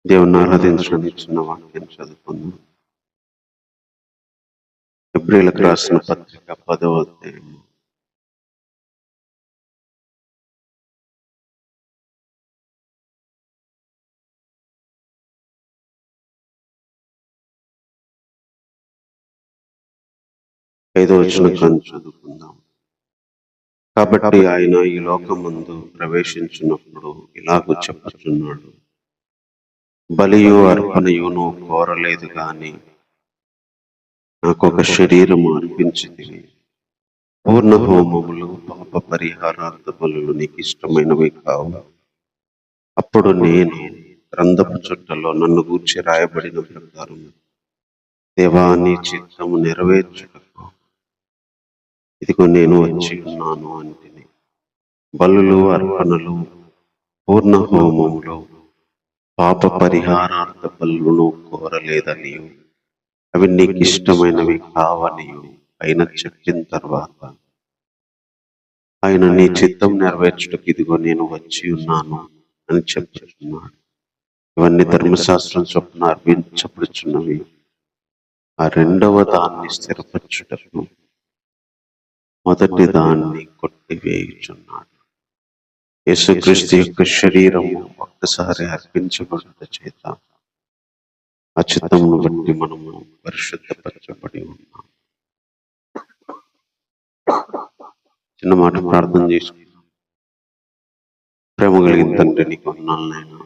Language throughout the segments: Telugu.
దేవుని ఆరాధించడానికి చిన్న వాక్యం చదువుకుందాం. ఎబ్రీయులకు రాసిన పత్రిక 10వ అధ్యాయం. ఐదవ వచనం చదువుకుందాం. కాబట్టి ఆయన ఈ లోకమందు ప్రవేశించినప్పుడు ఇలాగూ చెప్పుచున్నాడు, బలియు అర్పణయును కోరలేదు గాని నాకొక శరీరము అర్పించితివి. పూర్ణ హోమములు పాప పరిహారార్థ బలులు నీకు ఇష్టమైనవి కావు. అప్పుడు నేను గ్రంథపు చుట్టలో నన్ను గూర్చి రాయబడిన ప్రకారం దేవా నీ చిత్తము నెరవేర్చుటకు ఇదిగో నేను వచ్చి ఉన్నాను అంటిని. బలులు అర్పణలు పూర్ణ హోమములు పాప పరిహారార్థ బలులను కోరలేదనియు అవి నీకు ఇష్టమైనవి కావనియు ఆయన చెప్పిన తర్వాత ఆయన నీ చిత్తం నెరవేర్చుటకు ఇదిగో నేను వచ్చి ఉన్నాను అని చెప్తున్నాడు. ఇవన్నీ ధర్మశాస్త్రం చొప్పున అర్పించబడుచున్నవి. ఆ రెండవ దాన్ని స్థిరపరచుటకు మొదటి దాన్ని కొట్టివేయుచున్నాడు. యేసుక్రీస్తు యొక్క శరీరము ఒక్కసారి అర్పించబడుట చేత ఆ చిత్తమును బట్టి మనము పరిశుద్ధపరచబడి ఉన్నాం. చిన్న మాట ప్రార్థన చేసుకుందాం. ప్రేమ కలిగిన తండ్రి, నీకు వందనాలనైనా.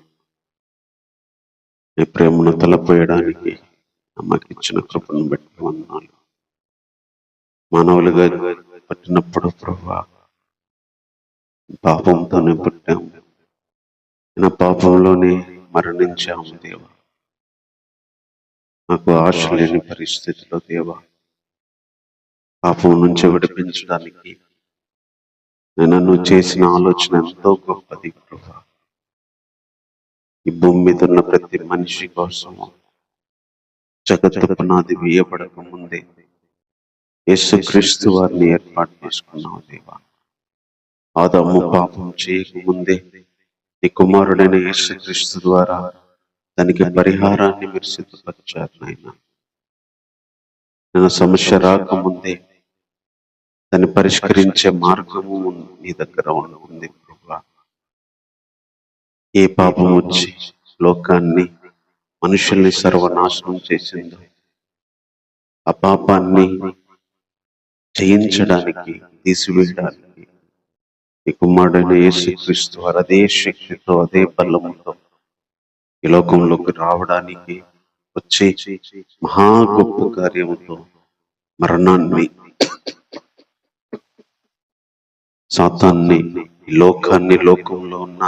నీ ప్రేమను తలపోయడానికి మాకు ఇచ్చిన కృపను బట్టి వందనాలు. మానవులుగా పట్టినప్పుడు ప్రభువా పాపంతోనే పుట్టాము, నా పాపంలోనే మరణించాము దేవా. నాకు ఆశ లేని పరిస్థితిలో దేవా పాపం నుంచి విడిపించడానికి నన్ను చేసిన ఆలోచన ఎంతో గొప్పది ప్రభువా. ఈ భూమి మీద ఉన్న ప్రతి మనిషి కోసము జగత్తు పునాది వేయబడక ముందే యేసుక్రీస్తు వారిని ఏర్పాటు చేసుకున్నావు దేవా. ఆదాము పాపం చేయకముందే నీ కుమారుడైన యేసుక్రీస్తు ద్వారా దానికి పరిహారాన్ని మీరు సిద్ధపరిచారు నాయన. నేను సమస్య రాకముందే దాన్ని పరిష్కరించే మార్గము నీ దగ్గర ఉంది ప్రభువా. ఏ పాపం వచ్చి లోకాన్ని మనుషుల్ని సర్వనాశనం చేసిందో ఆ పాపాన్ని జయించడానికి, తీసివేయడానికి ఈ కుమారుడైన యేసుక్రీస్తు వారు అదే శక్తితో అదే బలముతో ఈ లోకంలోకి రావడానికి వచ్చి మహా గొప్ప కార్యముతో మరణాన్ని, సాతాన్ని, లోకాన్ని, లోకంలో ఉన్న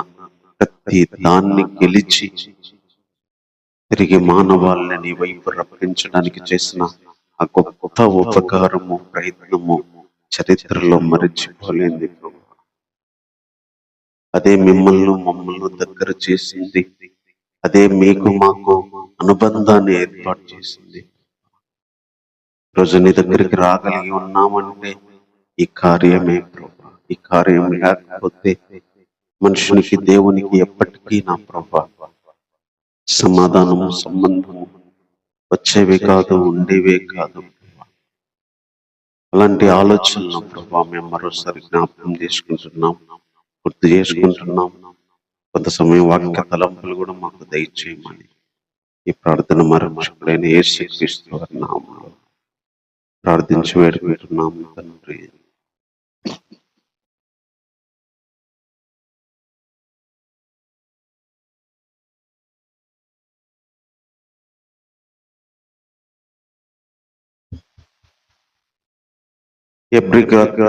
ప్రతి దాన్ని గెలిచి తిరిగి మానవాళ్ళని నీ వైపు రప్పించడానికి చేసిన ఆ గొప్ప ఉపకారము, ప్రయత్నము చరిత్రలో మరిచిపోలేంది. అదే మిమ్మల్ని మమ్మల్ని దగ్గర చేసింది. అదే మీకు మాకు అనుబంధాన్ని ఏర్పాటు చేసింది. రోజు నీ దగ్గరికి రాగలిగి ఉన్నామంటే ఈ కార్యమే ప్రభు. ఈ కార్యం లేకపోతే మనుషునికి దేవునికి ఎప్పటికీ నా ప్రభు సమాధానము, సంబంధము వచ్చేవి కాదు, ఉండేవే కాదు. అలాంటి ఆలోచనలు ప్రభా మేము మరోసారి జ్ఞాపకం చేసుకుంటున్నాం, గుర్తు చేసుకుంటున్నాం. కొంత సమయం వాక్య తలంపులు కూడా మాకు దయచేయమని ఈ ప్రార్థన మరొకడైన యేసుక్రీస్తు వారి నామములో ప్రార్థించి వేడుకుంటున్నాము తండ్రి. ఎబ్రిగాక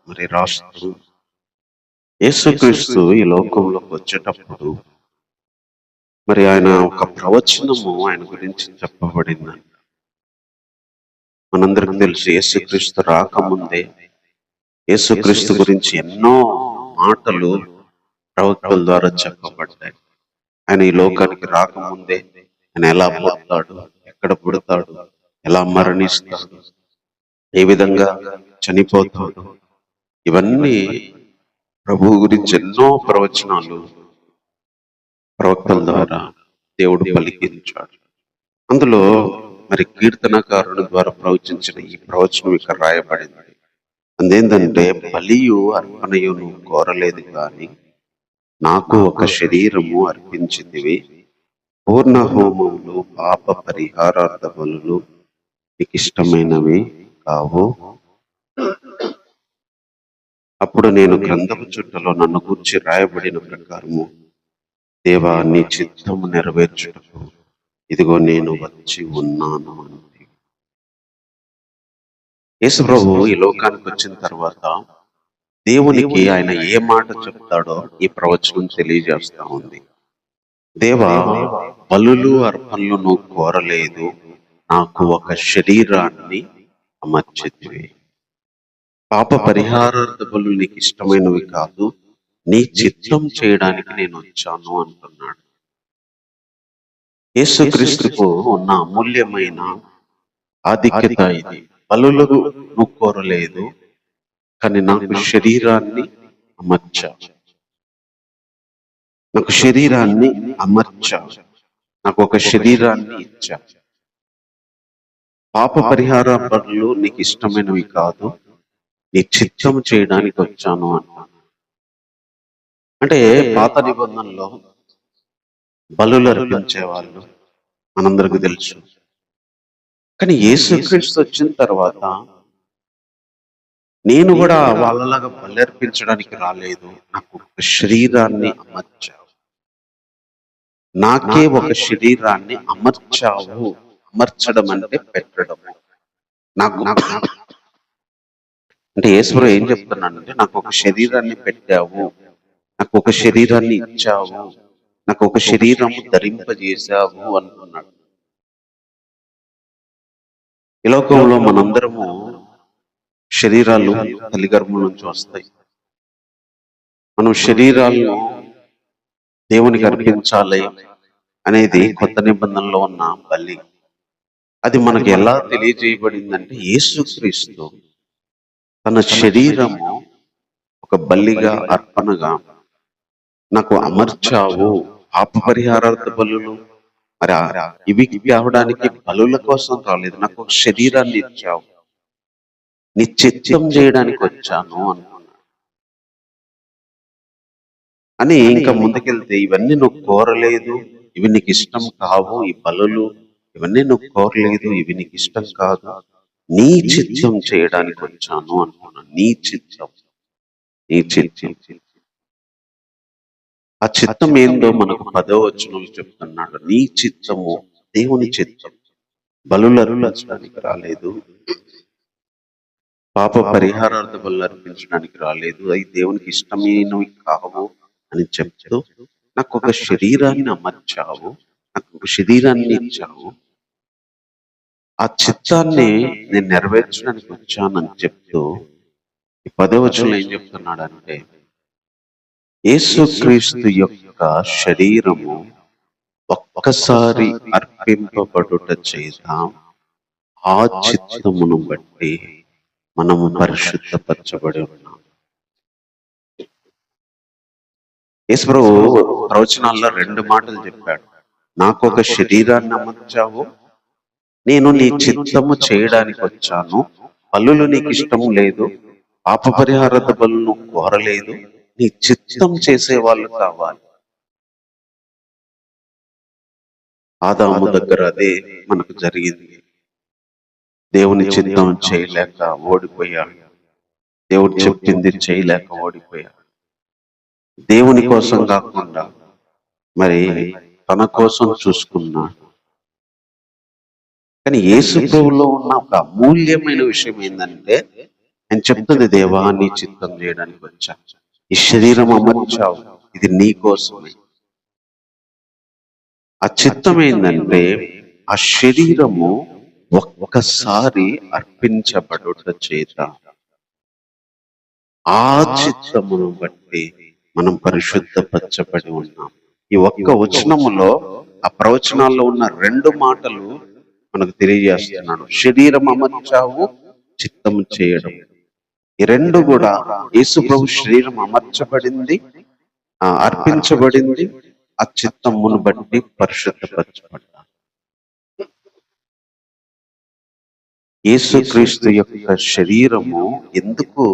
మరి రాస్తూ యేసుక్రీస్తు ఈ లోకంలోకి వచ్చేటప్పుడు మరి ఆయన ఒక ప్రవచనము ఆయన గురించి చెప్పబడింది. మనందరికి తెలుసు, యేసుక్రీస్తు రాకముందే యేసుక్రీస్తు గురించి ఎన్నో మాటలు ప్రవక్తల ద్వారా చెప్పబడ్డాయి. ఆయన ఈ లోకానికి రాకముందే ఆయన ఎలా పుడతాడు, ఎక్కడ పుడతాడు, ఎలా మరణిస్తాడు, ఏ విధంగా చనిపోతాడు, ఇవన్నీ ప్రభువు గురించి ఎన్నో ప్రవచనాలు ప్రవక్తల ద్వారా దేవుడు పలికించాడు. అందులో మరి కీర్తనకారుని ద్వారా ప్రవచించిన ఈ ప్రవచనం ఇక్కడ రాయబడింది. అదేంటంటే, బలియు అర్పణయు నువ్వు కోరలేదు కానీ నాకు ఒక శరీరము అర్పించిందివి. పూర్ణ హోమములు పాప పరిహారార్థ బలులు నీకు ఇష్టమైనవి కావు. అప్పుడు నేను గ్రంథపు చుట్టలో నన్ను గూర్చి రాయబడిన ప్రకారము, దేవా నీ చిత్తము నెరవేర్చుటకు ఇదిగో నేను వచ్చి ఉన్నాను అంటే. యేసు ప్రభు ఈ లోకానికి వచ్చిన తర్వాత దేవునికి ఆయన ఏ మాట చెప్తాడో ఈ ప్రవచనం తెలియజేస్తా ఉంది. దేవా, బలులు అర్పణలు నువ్వు కోరలేదు, నాకు ఒక శరీరాన్ని అమర్చితివి. పాప పరిహారార్థ బలు నీకు ఇష్టమైనవి కాదు, నీ చిత్తం చేయడానికి నేను వచ్చాను అంటున్నాడు. యేసుక్రీస్తుకు ఉన్న అమూల్యమైన ఆధిక్యత ఇది. బలులు నువ్వు కోరలేదు, కానీ నాకు శరీరాన్ని అమర్చా, నాకు శరీరాన్ని అమర్చా, నాకు ఒక శరీరాన్ని ఇచ్చా. పాప పరిహార బలులు నీకు ఇష్టమైనవి కాదు, నీ చిత్తం చేయడానికి వచ్చాను అన్నాను. అంటే పాత నిబంధనలో బలులు అర్పించే వాళ్ళు మనందరికి తెలుసు. కానీ యేసుక్రీస్తు వచ్చిన తర్వాత నేను కూడా వాళ్ళలాగా బలి అర్పించడానికి రాలేదు, నాకు ఒక శరీరాన్ని అమర్చావు, నాకే ఒక శరీరాన్ని అమర్చావు. అమర్చడం అంటే పెట్టడము. నాకు అంటే యేసుప్రభు ఏం చెప్తున్నానంటే, నాకు ఒక శరీరాన్ని పెట్టావు, నాకు ఒక శరీరాన్ని ఇచ్చావు, నాకు ఒక శరీరము ధరింపజేశావు అంటున్నాడు. ఈ లోకంలో మనందరము శరీరాలు తల్లి గర్భం నుంచి వస్తాయి. మనం శరీరాలను దేవునికి అర్పించాలి అనేది కొత్త నిబంధనలో ఉన్న బలి. అది మనకు ఎలా తెలియజేయబడిందంటే, యేసుక్రీస్తు తన శరీరము ఒక బలిగా, అర్పణగా నాకు అమర్చావు. పాప పరిహారార్థ బలులు మరి ఇవి కావడానికి బలుల కోసం రాలేదు, నాకు ఒక శరీరాన్ని ఇచ్చావు, నీ చిత్తం చేయడానికి వచ్చాను అనుకున్నాడు. అని ఇంకా ముందుకెళ్తే, ఇవన్నీ నువ్వు కోరలేదు, ఇవి నీకు ఇష్టం కావు, ఈ బలులు ఇవన్నీ నువ్వు కోరలేదు, ఇవి నీకు ఇష్టం కాదు, నీ చిత్తం చేయడానికి వచ్చాను అనుకున్నాను. నీ చిత్తం, నీ చిత్తం. ఆ చిత్తం ఏందో మనకు 10వ వచనంలో చెప్తున్నాడు. నీ చిత్తము దేవుని చిత్తం. బలులు అర్పించడానికి రాలేదు, పాప పరిహారార్థ బలు అర్పించడానికి రాలేదు, అవి దేవునికి ఇష్టమైనవి కావు అని చెప్తూ, నాకు ఒక శరీరాన్ని అమర్చావు, నాకు ఒక శరీరాన్ని ఇచ్చావు, ఆ చిత్తాన్ని నేను నెరవేర్చడానికి వచ్చానని చెప్తూ ఈ 10వ వచనంలో ఏం చెప్తున్నాడంటే, యేసుక్రీస్తు యొక్క శరీరము ఒక్కసారి అర్పింపబడుట చేత ఆ చిత్తమును బట్టి మనము పరిశుద్ధపరచబడి ఉన్నాం. యేసు ప్రభు ప్రవచనాల్లో 2 మాటలు చెప్పాడు. నాకు ఒక శరీరాన్ని అమర్చావు, నేను నీ చిత్తము చేయడానికి వచ్చాను, బలులు నీకు ఇష్టం లేదు, పాప పరిహారత బలులు కోరలేదు, నీ చిత్తం చేసే వాళ్ళు కావాలి. ఆదాము దగ్గర అదే మనకు జరిగింది. దేవుని చిత్తం చేయలేక ఓడిపోయాడు, దేవుడు చెప్పింది చేయలేక ఓడిపోయాడు. దేవుని కోసం కాకుండా మరి తన కోసం చూసుకున్నాడు. కానీ యేసు ప్రభువులో ఉన్న ఒక అమూల్యమైన విషయం ఏంటంటే, ఆయన చెప్తుంది, దేవా నీ చిత్తం చేయడానికి వచ్చా, ఈ శరీరం అమర్చావు, ఇది నీ కోసమే. ఆ చిత్తం ఏంటంటే, ఆ శరీరము ఒక్కసారి అర్పించబడుట చేత ఆ చిత్తమును బట్టి మనం పరిశుద్ధపరచబడి ఉన్నాం. ఈ ఒక్క వచనములో, ఆ ప్రవచనాల్లో ఉన్న 2 మాటలు మనకు తెలియజేస్తున్నాడు. శరీరం అమర్చావు, చిత్తం చేయడం. ఈ 2 కూడా యేసు ప్రభు శరీరం అమర్చబడింది, అర్పించబడింది, ఆ చిత్తమును బట్టి పరిశుద్ధపరచబడ్డాం. యేసుక్రీస్తు యొక్క శరీరము ఎందుకు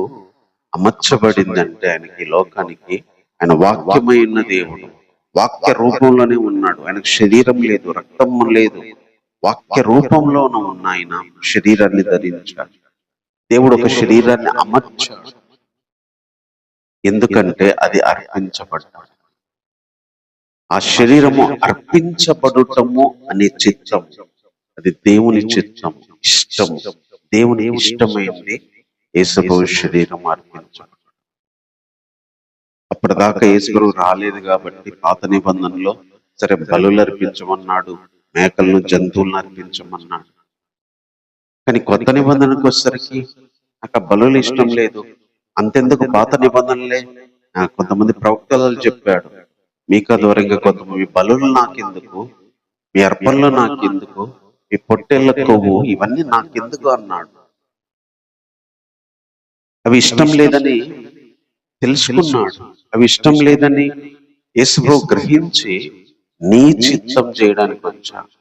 అమర్చబడిందంటే ఆయనకి, లోకానికి, ఆయన వాక్యమైన దేవుడు, వాక్య రూపంలోనే ఉన్నాడు. ఆయనకు శరీరం లేదు, రక్తం లేదు, వాక్య రూపంలోనే ఉన్న ఆయన శరీరాన్ని ధరించాడు. దేవుడు ఒక శరీరాన్ని అమర్చాడు, ఎందుకంటే అది అర్పించబడ్డాడు. ఆ శరీరము అర్పించబడటము అనే చిత్తం, అది దేవుని చిత్తం, ఇష్టము. దేవుని ఇష్టమైంది యేసుప్రభు శరీరం అర్పించబడ్డాడు. అప్పటిదాకా యేసుప్రభు రాలేదు కాబట్టి పాత నిబంధనలో సరే బలులు అర్పించమన్నాడు, మేకలను, జంతువులను అర్పించమన్నాడు. కానీ కొత్త నిబంధనకు వచ్చేసరికి నాకు బలులు ఇష్టం లేదు, అంతెందుకు పాత నిబంధనలే. కొంతమంది ప్రవక్తలు చెప్పాడు, మీకా దూరంగా కొంతమంది, మీ బలులు నాకెందుకు, మీ అర్పణలు నాకెందుకు, మీ పొట్టేళ్ల కొవ్వు ఇవన్నీ నాకెందుకు అన్నాడు. అవి ఇష్టం లేదని తెలుసుకున్నాడు. అవి ఇష్టం లేదని యేసుప్రభు గ్రహించి నీ చిత్తం చేయడానికి వచ్చాడు.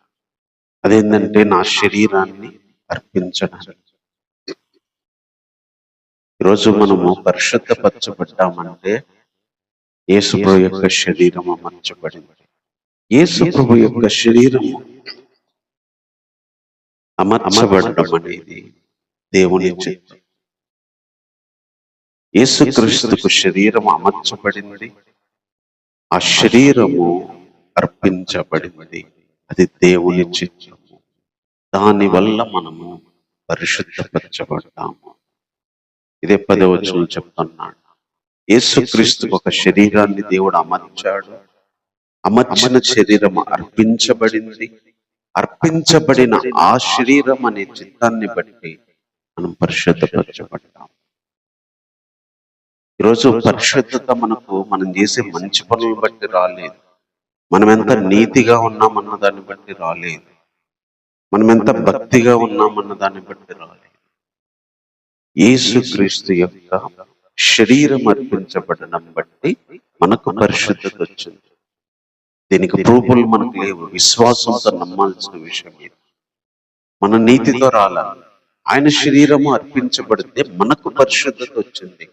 అదేంటంటే నా శరీరాన్ని అర్పించడానికి. ఈరోజు మనము పరిశుద్ధపరచబడ్డామంటే యేసుప్రభు యొక్క శరీరం అమర్చబడింది. యేసుప్రభు యొక్క శరీరము అమర్చబడడం అనేది దేవుని చిత్తం. యేసుక్రీస్తుకు శరీరం అమర్చబడింది, ఆ శరీరము అర్పించబడింది, అది దేవుని చిత్తము. దాని వల్ల మనము పరిశుద్ధపరచబడ్డాము. ఇదే 10వ వచనం చెప్తున్నాడు. యేసుక్రీస్తుకు ఒక శరీరాన్ని దేవుడు అమర్చాడు, అమర్చిన శరీరం అర్పించబడింది, అర్పించబడిన ఆ శరీరం అనే చిత్తాన్ని బట్టి మనం పరిశుద్ధపరచబడ్డాము. ఈరోజు పరిశుద్ధత మనం చేసే మంచి పనులు బట్టి రాలేదు, మనం ఎంత నీతిగా ఉన్నామన్న దాన్ని బట్టి రాలేదు, మనం ఎంత భక్తిగా ఉన్నామన్న దాన్ని బట్టి రాలేదు. యేసుక్రీస్తు యొక్క శరీరం అర్పించబడడం బట్టి మనకు పరిశుద్ధత వచ్చింది. దీనికి ప్రూఫ్లు మనకు లేవు, విశ్వాసంతో నమ్మాల్సిన విషయం ఇది. మన నీతితో రాలేదు, ఆయన శరీరము అర్పించబడితే మనకు పరిశుద్ధత వచ్చింది.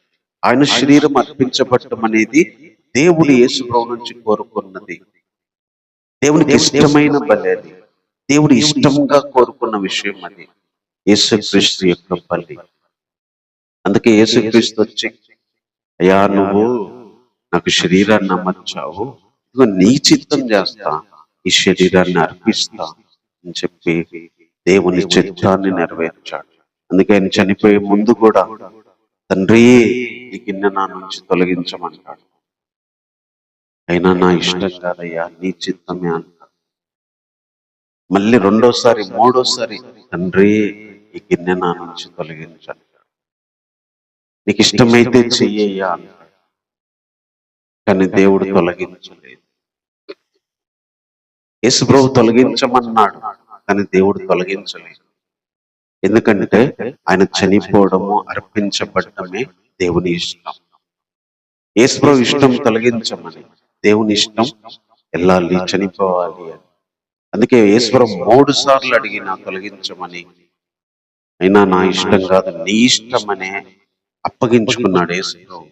ఆయన శరీరం అర్పించబడటం అనేది దేవుడు యేసుప్రభు నుంచి కోరుకున్నది, దేవునికి ఇష్టమైన బలి అది, దేవుడు ఇష్టంగా కోరుకున్న విషయం అది, యేసుక్రీస్తు యొక్క బలి. అందుకే యేసుక్రీస్తు వచ్చి, అయ్యా నువ్వు నాకు శరీరాన్ని అమర్చావు, నీ చిత్తం చేస్తా, ఈ శరీరాన్ని అర్పిస్తా అని చెప్పి దేవుని చిత్తాన్ని నెరవేర్చాడు. అందుకే ఆయన చనిపోయే ముందు కూడా, తండ్రి ఈ గిన్నె నా నుంచి తొలగించమంటాడు. అయినా నా ఇష్టం కాదయ్యా, నీ చిత్తమే అంటాడు. మళ్ళీ రెండోసారి, మూడోసారి, తండ్రి ఈ గిన్నె నా నుంచి తొలగించంటాడు. నీకు ఇష్టమైతే చెయ్యయ్యా అంటాడు. కానీ దేవుడు తొలగించలేదు. యేసుప్రభు తొలగించమన్నాడు, కానీ దేవుడు తొలగించలేదు. ఎందుకంటే ఆయన చనిపోవడము, అర్పించబడటమే దేవుని ఇష్టం. యేసుప్రభు ఇష్టం తొలగించమని, దేవుని ఇష్టం వెళ్ళాలి, చనిపోవాలి అని. అందుకే యేసుప్రభు 3 సార్లు అడిగినా తొలగించమని, అయినా నా ఇష్టం కాదు నీ ఇష్టం అనే అప్పగించుకున్నాడు యేసుప్రభు.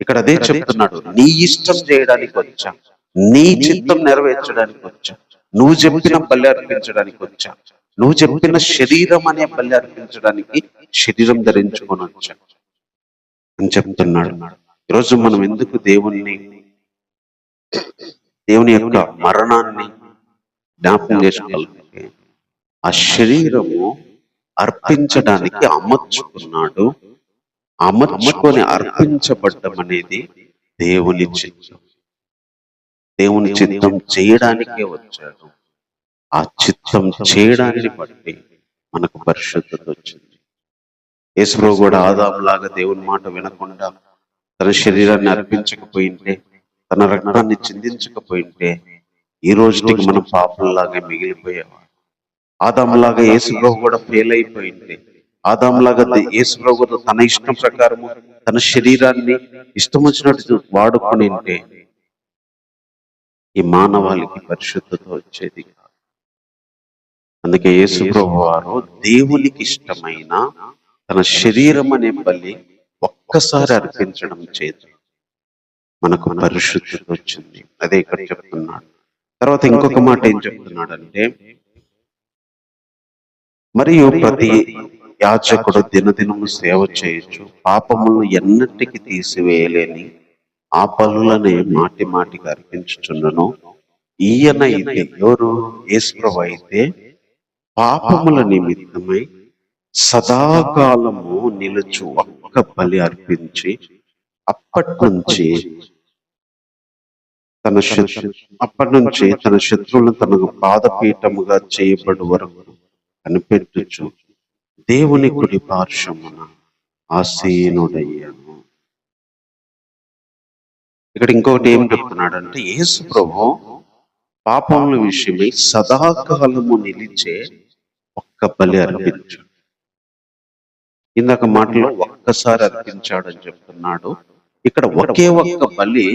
ఇక్కడ అదే చెప్తున్నాడు, నీ ఇష్టం చేయడానికి వచ్చా, నీ చిత్తం నెరవేర్చడానికి వచ్చా, నువ్వు చెప్పిన బలి అర్పించడానికి వచ్చా, నువ్వు చెప్పిన శరీరం అనే బలి అర్పించడానికి శరీరం ధరించుకొని వచ్చా అని చెప్తున్నాడు. ఈరోజు మనం ఎందుకు దేవుని యొక్క మరణాన్ని జ్ఞాపకం చేసుకోవాలంటే, ఆ శరీరము అర్పించడానికి అమర్చుకున్నాడు. అమర్చుకొని అర్పించబడ్డం అనేది దేవుని చిత్తం. దేవుని చిత్తం చేయడానికే వచ్చాడు. ఆ చిత్తం చేయడాన్ని బట్టి మనకు పరిశుద్ధత వచ్చింది. యేసుప్రభు కూడా ఆదాములాగా దేవుని మాట వినకుండా తన శరీరాన్ని అర్పించకపోయింటే, తన రక్తాన్ని చిందించకపోయింటే, ఈ రోజుకి మనం పాపంలాగా మిగిలిపోయేవాడు. ఆదాములాగా యేసుప్రభు కూడా ఫెయిల్ అయిపోయింది. ఆదాములాగా యేసుప్రభు తన ఇష్టం ప్రకారము తన శరీరాన్ని ఇష్టం వచ్చినట్టు వాడుకొని ఉంటే ఈ మానవాళికి పరిశుద్ధత వచ్చేది కాదు. అందుకే యేసు ప్రభువారు దేవునికి ఇష్టమైన తన శరీరం అనే బలి ఒక్కసారి అర్పించడం చేత మనకు పరిశుద్ధత వచ్చింది. అదే ఇక్కడ చెప్తున్నాడు. తర్వాత ఇంకొక మాట ఏం చెప్తున్నాడంటే, మరియు ప్రతి యాజకుడు దినదినము సేవ చేయొచ్చు, పాపములను ఎన్నటికి తీసివేయలేని ఆ పనులనే మాటి మాటికి అర్పించుచుండును. ఈయన అయితే, ఎవరు? యేసుప్రభు అయితే పాపముల నిమిత్తమై సదాకాలము నిలుచు ఒక్క బలి అర్పించి అప్పటి నుంచి తన శత్రువులను తనకు పాదపీఠముగా చేయబడు వరకు కనిపెట్టుచు దేవుని కుడి పార్శ్వమున ఆసీనుడయ్యాను. ఇక్కడ ఇంకొకటి ఏం చెప్తున్నాడంటే, యేసు ప్రభు పాపముల విషయమై సదాకాలము నిలిచే ఒక్క బలి అర్పించాడు. ఇందాక మాటలో ఒక్కసారి అర్పించాడని చెప్తున్నాడు. ఇక్కడ ఒకే ఒక్క బలి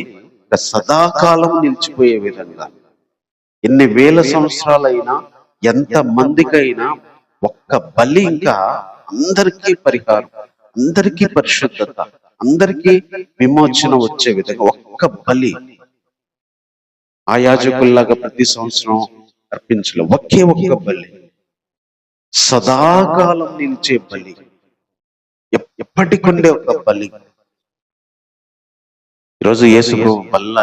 సదాకాలం నిలిచిపోయే విధంగా, ఎన్ని వేల సంవత్సరాలైనా, ఎంత మందికైనా ఒక్క బలి ఇంకా అందరికీ పరిహారం, అందరికీ పరిశుద్ధత, అందరికీ విమోచన వచ్చే విధంగా ఒక్క బలి. ఆ యాజకుల్లాగా ప్రతి సంవత్సరం అర్పించలే, ఒకే ఒక్క బలి, సదాకాలం నిలిచే బలి, ఎప్పటికుండే ఒక బలి. ఈరోజు యేసు వల్ల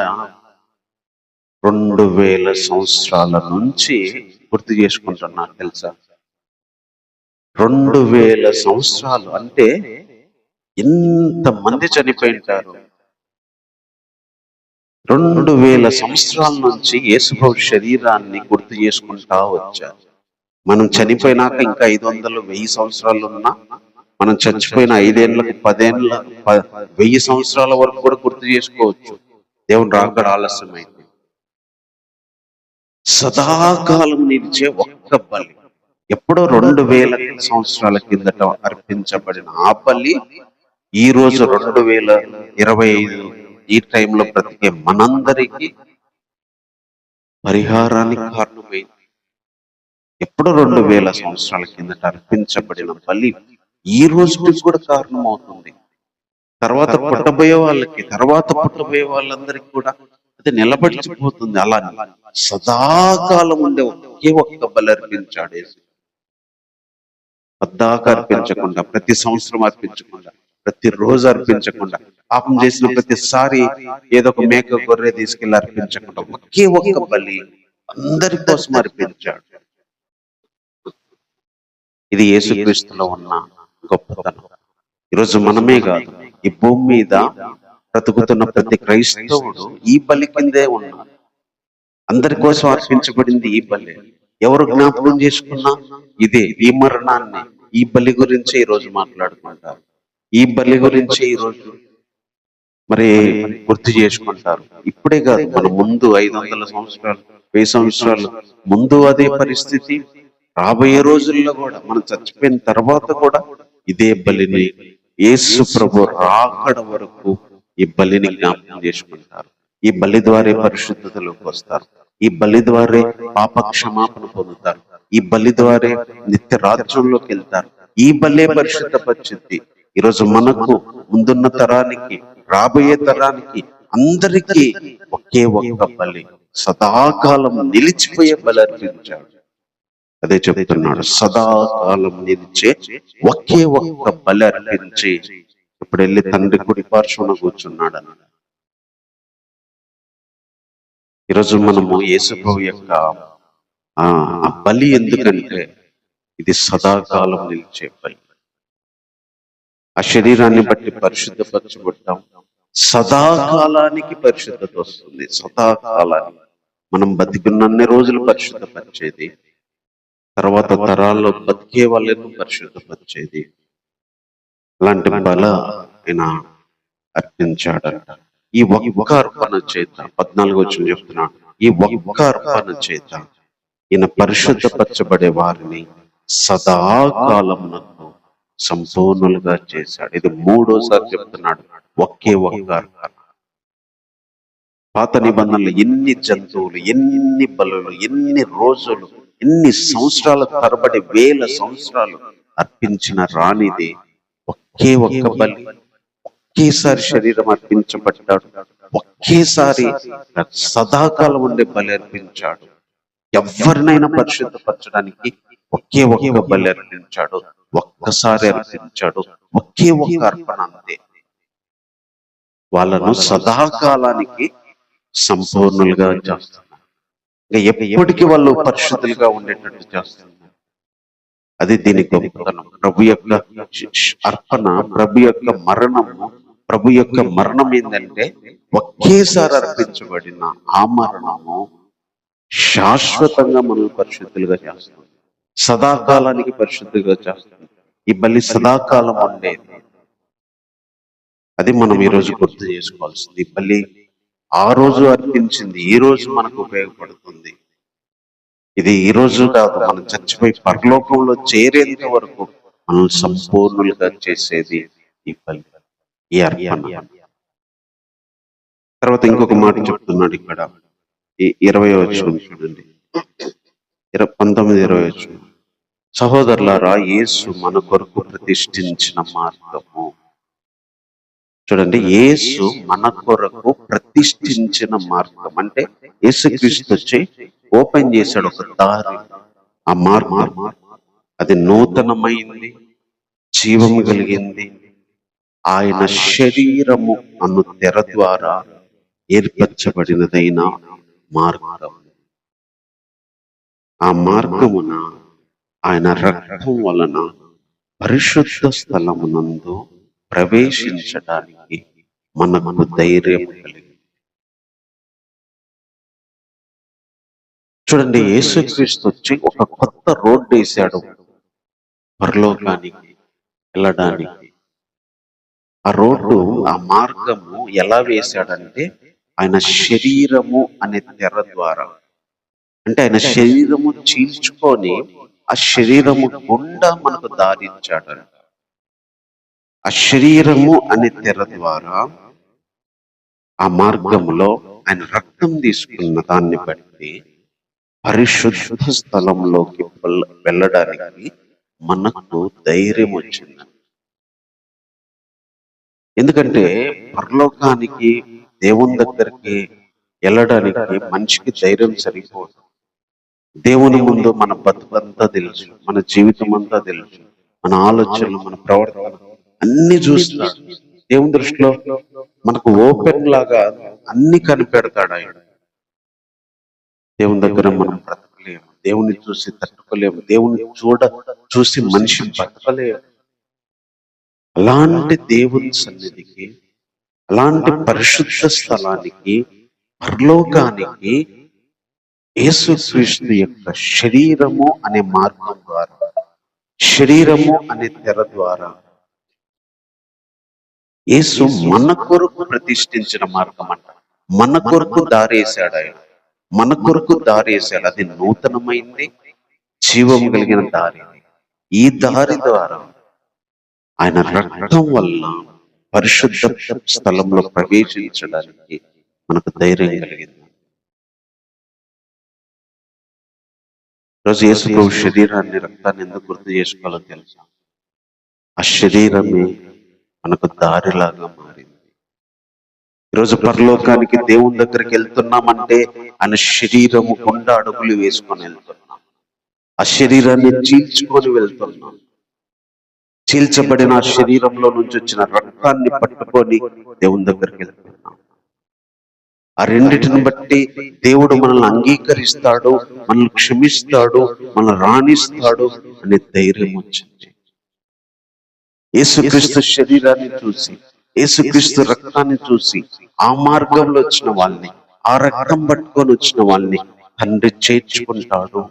2000 సంవత్సరాల నుంచి గుర్తు చేసుకుంటున్నారు తెలుసా? 2000 సంవత్సరాలు అంటే ఎంతమంది చనిపోయింటారు? 2000 సంవత్సరాల నుంచి యేసుప్రభు శరీరాన్ని గుర్తు చేసుకుంటా వచ్చారు. మనం చనిపోయినాక ఇంకా 500, 1000 సంవత్సరాలు ఉన్నా, మనం చచ్చిపోయిన 5 ఏళ్ళకు, 10 ఏళ్ళ, 1000 సంవత్సరాల వరకు కూడా గుర్తు చేసుకోవచ్చు. దేవుని రాకడ ఆలస్యమైంది. సదాకాలం నిలిచే ఒక్క బలి, ఎప్పుడో 2000 సంవత్సరాల కిందట అర్పించబడిన ఆ బలి ఈ రోజు 2025 ఈ టైంలో బ్రతికే మనందరికీ పరిహారానికి కారణమైంది. ఎప్పుడో 2000 సంవత్సరాల కిందట అర్పించబడిన బలి ఈ రోజుకి కూడా కారణం అవుతుంది. తర్వాత పుట్టబోయే వాళ్ళందరికీ కూడా అది నిలబడిపోతుంది. అలా సదాకాలం ఉండే ఒకే ఒక్క బలి అర్పించాడు. పద్దాక అర్పించకుండా, ప్రతి సంవత్సరం అర్పించకుండా, ప్రతి రోజు అర్పించకుండా, పాపం చేసిన ప్రతిసారి ఏదో ఒక మేక, గొర్రె తీసుకెళ్లి అర్పించకుండా ఒకే ఒక్క బలి అందరి కోసం అర్పించాడు. ఇది యేసుక్రీస్తులో ఉన్న గొప్పతనం. ఈరోజు మనమే కాదు, ఈ భూమి మీద బ్రతుకుతున్న ప్రతి క్రైస్తవుడు ఈ బలి కిందే ఉన్నాడు. అందరి కోసం అర్పించబడింది ఈ బలి. ఎవరు జ్ఞాపకం చేసుకున్నా ఇదే, ఈ మరణాన్ని, ఈ బలి గురించి ఈరోజు మాట్లాడుకుంటారు. ఈ బలి గురించి ఈరోజు మరి గుర్తు చేసుకుంటారు. ఇప్పుడే కాదు, మన ముందు 500 సంవత్సరాలు, 1000 సంవత్సరాలు ముందు అదే పరిస్థితి, రాబోయే రోజుల్లో కూడా, మనం చచ్చిపోయిన తర్వాత కూడా ఇదే బలిని యేసు ప్రభు రాకడ వరకు ఈ బలిని జ్ఞాపకం చేసుకుంటారు. ఈ బలి ద్వారా పరిశుద్ధతలోకి వస్తారు. ఈ బలి ద్వారా పాప క్షమాపణ పొందుతారు. ఈ బలి ద్వారా నిత్య రాజ్యంలోకి వెళ్తారు. ఈ బలే పరిశుద్ధ పరిస్థితి. ఈరోజు మనకు, ముందున్న తరానికి, రాబోయే తరానికి అందరికీ ఒకే ఒక్క బలి, సదాకాలం నిలిచిపోయే బలి అర్పించాడు. అదే చెప్తున్నాడు, సదాకాలం నిలిచే ఒకే ఒక్క బలి అర్పించి ఇప్పుడు వెళ్ళి తండ్రి కుడి పార్శ్వన కూర్చున్నాడు అన్నాడు. ఈరోజు మనము యేసుప్రభు యొక్క ఆ బలి ఎందుకంటే ఇది సదాకాలం నిలిచే బలి. ఆ శరీరాన్ని బట్టి పరిశుద్ధపరచబడ్డాం. సదాకాలానికి పరిశుద్ధత వస్తుంది. సదాకాలానికి మనం బతికున్నన్ని రోజులు పరిశుద్ధపరిచేది, తర్వాత తరాల్లో బతికే వాళ్ళను పరిశుద్ధపరిచేది. అలాంటి బల ఆయన అర్పించాడంట. ఈ ఒక్క అర్పణ చేత, 14 వచ్చిన చెప్తున్నాడు, ఈ ఒక్క అర్పణ చేత ఈయన పరిశుద్ధపరచబడే వారిని సదాకాలమునకు సంపూర్ణులుగా చేశాడు. ఇది 3వసారి చెప్తున్నాడు, ఒకే ఒక్క అర్పణ. పాత నిబంధనలు ఎన్ని జంతువులు, ఎన్ని బలులు, ఎన్ని రోజులు, ఎన్ని సంవత్సరాల తరబడి, వేల సంవత్సరాలు అర్పించిన రానిది ఒకే ఒక్క బలి. ఒకేసారి శరీరం అర్పించబడ్డాడు, ఒకేసారి సదాకాలం ఉండే బలి అర్పించాడు. ఎవరినైనా పరిశుద్ధపరచడానికి ఒకే ఒక్క బలి అర్పించాడు, ఒక్కసారి అర్పించాడు, ఒకే ఒక్క అర్పణ, అంతే. వాళ్ళను సదాకాలానికి సంపూర్ణులుగా చేస్తున్నారు. ఇంకా ఎప్పటికీ వాళ్ళు పరిశుద్ధులుగా ఉండేటట్టు చేస్తున్నారు. అది దీని గొప్పతనం. ప్రభు యొక్క అర్పణ, ప్రభు యొక్క మరణము, ప్రభు యొక్క మరణం ఏంటంటే ఒకేసారి అర్పించబడిన ఆ మరణము శాశ్వతంగా మనల్ని పరిశుద్ధులుగా చేస్తుంది, సదాకాలానికి పరిశుద్ధులుగా చేస్తుంది. ఈ బలి సదాకాలం ఉండేది. అది మనం ఈ రోజు గుర్తు చేసుకోవాల్సింది. ఈ బలి ఆ రోజు అర్పించింది ఈ రోజు మనకు ఉపయోగపడుతుంది. ఇది ఈ రోజు కాదు, మనం చచ్చిపోయి పరలోకంలో చేరేంత వరకు మనం సంపూర్ణులుగా చేసేది ఈ బలి, ఈ అర్పణ. తర్వాత ఇంకొక మాట చెప్తున్నాడు ఇక్కడ, ఈ 20వ వచనం చూడండి, 19, 20 వచనం. సహోదరులారా, యేసు మన కొరకు ప్రతిష్ఠించిన మార్గము. చూడండి, యేసు మన కొరకు ప్రతిష్ఠించిన మార్గం అంటే యేసుక్రీస్తు వచ్చి ఓపెన్ చేశాడు ఒక దారి. ఆ మార్గం అది నూతనమైంది, జీవం కలిగింది. ఆయన శరీరము అను తెర ద్వారా ఏర్పరచబడినదైన మార్గం. ఆ మార్గమున ఆయన రక్తం వలన పరిశుద్ధ స్థలమునందు ప్రవేశించడానికి మనకు ధైర్యం కలిగింది. చూడండి, యేసుక్రీస్తు వచ్చి ఒక కొత్త రోడ్డు వేశాడు పరలోకానికి వెళ్ళడానికి. ఆ రోడ్డు, ఆ మార్గము ఎలా వేశాడంటే ఆయన శరీరము అనే తెర ద్వారా, అంటే ఆయన శరీరము చీల్చుకొని ఆ శరీరము గుండా మనకు దారించాడు. ఆ శరీరము అనే తెర ద్వారా ఆ మార్గములో ఆయన రక్తం తీసుకున్న దాన్ని బట్టి పరిశుద్ధ స్థలంలోకి వెళ్ళడానికి మనకు ధైర్యం వచ్చింది. ఎందుకంటే పరలోకానికి, దేవుని దగ్గరికి వెళ్ళడానికి మనిషికి ధైర్యం సరిపోదు. దేవుని ముందు మన బతుకంతా తెలుసు, మన జీవితం అంతా తెలుసు, మన ఆలోచనలు, మన ప్రవర్తన అన్ని చూస్తాడు. దేవుని దృష్టిలో మనకు ఓపెన్ లాగా అన్ని కనిపెడతాడు ఆయన. దేవుని దగ్గర మనం బ్రతకలేము, దేవుని చూసి తట్టుకోలేము, దేవుని చూసి మనిషి బ్రతకలేము. అలాంటి దేవుని సన్నిధికి, అలాంటి పరిశుద్ధ స్థలానికి, పరలోకానికి యేసుక్రీస్తు యొక్క శరీరము అనే మార్గం ద్వారా, శరీరము అనే తెర ద్వారా యేసు మన కొరకు ప్రతిష్ఠించిన మార్గం అంట. మన కొరకు దారేశాడు ఆయన, మన కొరకు దారేశాడు. అది నూతనమైంది, జీవం కలిగిన దారి. ఈ దారి ద్వారా ఆయన రక్తం వల్ల పరిశుద్ధ స్థలంలో ప్రవేశించడానికి మనకు ధైర్యం కలిగింది. ఈరోజు యేసు ప్రభు శరీరాన్ని, రక్తాన్ని ఎందుకు గుర్తు చేసుకోవాలో తెలుసా? ఆ శరీరమే మనకు దారిలాగా మారింది. ఈరోజు పరలోకానికి, దేవుని దగ్గరికి వెళ్తున్నామంటే ఆయన శరీరము గుండా అడుగులు వేసుకొని వెళ్తున్నాం. ఆ శరీరాన్ని చీల్చుకొని వెళ్తున్నాం. చీల్చబడిన ఆ శరీరంలో నుంచి వచ్చిన రక్తాన్ని పట్టుకొని దేవుని దగ్గరికి వెళ్తున్నాం. ఆ రెండిటిని బట్టి దేవుడు మనల్ని అంగీకరిస్తాడు, మనల్ని క్షమిస్తాడు, మనల్ని రాణిస్తాడు అనే ధైర్యం వచ్చింది. యేసుక్రీస్తు శరీరాన్ని చూసి, యేసుక్రీస్తు రక్తాన్ని చూసి, ఆ మార్గంలో వచ్చిన వాళ్ళని, ఆ రక్తం పట్టుకొని వచ్చిన వాళ్ళని తండ్రి చేర్చుకుంటాడు,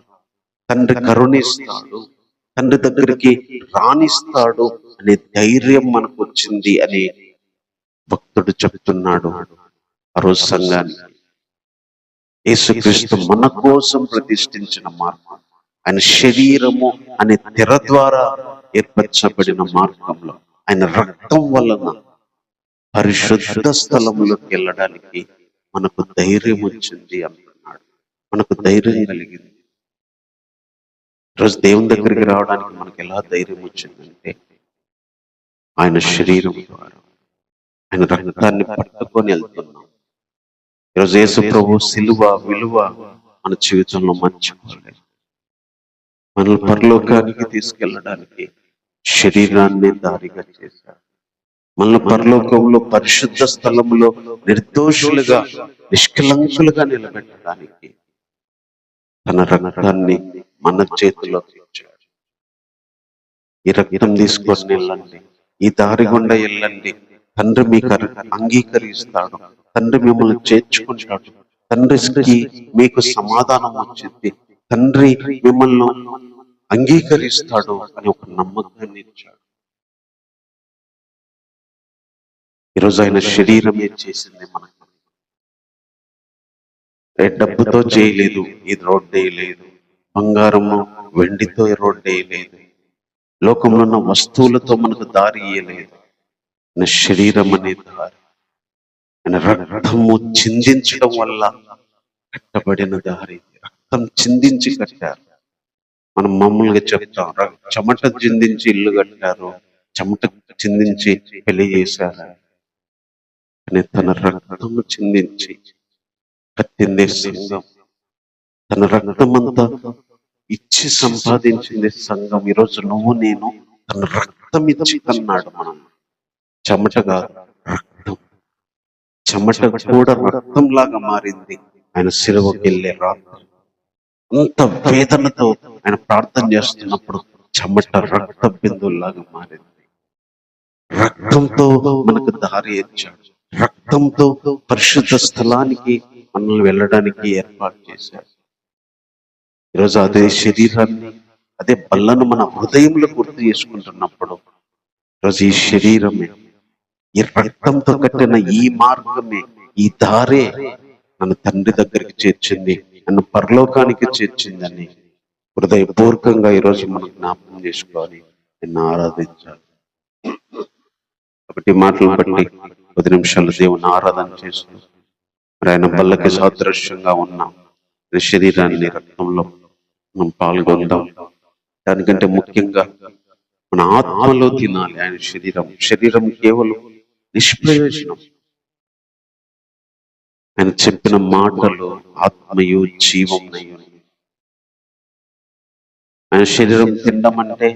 తండ్రి కరుణిస్తాడు, తండ్రి దగ్గరికి రాణిస్తాడు అనే ధైర్యం మనకు వచ్చింది అని భక్తుడు చెప్తున్నాడు. ఆ రోజు సంఘానికి యేసుక్రీస్తు మన కోసం ప్రతిష్ఠించిన మార్గం, ఆయన శరీరము అనే తెర ద్వారా ఏర్పరచబడిన మార్గంలో, ఆయన రక్తం వలన పరిశుద్ధ స్థలంలోకి వెళ్ళడానికి మనకు ధైర్యం వచ్చింది అంటున్నాడు. మనకు ధైర్యం కలిగింది. ఈరోజు దేవుని దగ్గరికి రావడానికి మనకు ఎలా ధైర్యం వచ్చిందంటే ఆయన శరీరం ద్వారా, ఆయన రక్తాన్ని పట్టుకొని వెళ్తున్నాం. ఈరోజు యేసు ప్రభు సిలువ విలువ మన జీవితంలో మర్చిపోలేదు. మనల్ని పరలోకానికి తీసుకెళ్ళడానికి శరీరాన్ని దారిగా చేశారు. మన పరలోకంలో పరిశుద్ధ స్థలములో నిర్దోషులుగా నిష్కలంకులుగా నిలబెట్టడానికి తన రక్తాన్ని మన చేతిలో ఇచ్చాడు. ఈ రక్తం తీసుకొని వెళ్ళండి, ఈ దారి గుండా వెళ్ళండి, తండ్రి మీకు అంగీకరిస్తాడు, తండ్రి మిమ్మల్ని చేర్చుకుంటాడు, తండ్రికి మీకు సమాధానం వచ్చింది, తండ్రి మిమ్మల్ని అంగీకరిస్తాడు అని ఒక నమ్మకాన్ని ఇచ్చాడు. ఈరోజు ఆయన శరీరమే చేసింది మనకు. డబ్బుతో చేయలేదు, ఇది రోడ్డు వేయలేదు, బంగారము వెండితో రోడ్డు వేయలేదు, లోకంలో ఉన్న వస్తువులతో మనకు దారి ఇయ్యలేదు. ఆయన శరీరం అనే దారి, ఆయన రక్తము చిందించడం వల్ల కట్టబడిన దారి. రక్తం చిందించి కట్టారు. మనం మామూలుగా చెప్తాం, చెమట చిందించి ఇల్లు కట్టారు, చెమట చిందించి పెళ్లి చేశారు. కానీ తన రక్తము చిందించి కట్టిందే సంఘం. తన రక్తమంతా ఇచ్చి సంపాదించింది సంఘం. ఈరోజు నువ్వు నేను తన రక్తం ఇచ్చి కన్నాడు. మనం చెమట కాదు, రక్తం. చెమట కూడా రక్తంలాగా మారింది ఆయన సిలువకి వెళ్ళే రాత్రి. అంత వేదనతో ఆయన ప్రార్థన చేస్తున్నప్పుడు చెమట రక్త బిందువులాగా మారింది. రక్తంతో మనకు దారి ఇచ్చాడు. రక్తంతో పరిశుద్ధ స్థలానికి మనల్ని వెళ్ళడానికి ఏర్పాటు చేశాడు. ఈరోజు అదే శరీరాన్ని, అదే బల్లను మన హృదయంలో గుర్తు చేసుకుంటున్నప్పుడు, ఈరోజు ఈ శరీరమే, ఈ రక్తంతో కట్టిన ఈ మార్గమే, ఈ దారే నన్ను తండ్రి దగ్గరికి చేర్చింది, నన్ను పరలోకానికి చేర్చిందని హృదయపూర్వకంగా ఈరోజు మనం జ్ఞాపకం చేసుకోవాలి, నిన్ను ఆరాధించాలి. కాబట్టి మాటలు బట్టి 10 నిమిషాలు దేవుని ఆరాధన చేస్తూ, మరి ఆయన బల్లకి సాదృశ్యంగా ఉన్న శరీరాన్ని, రక్తంలో మనం పాల్గొందాం. దానికంటే ముఖ్యంగా మన ఆత్మలో తినాలి ఆయన శరీరం. శరీరం కేవలం నిష్ప్రయోజనం. ఆయన చెప్పిన మాటలు ఆత్మయు జీవమునయు. ఆయన శరీరం తినడం అంటే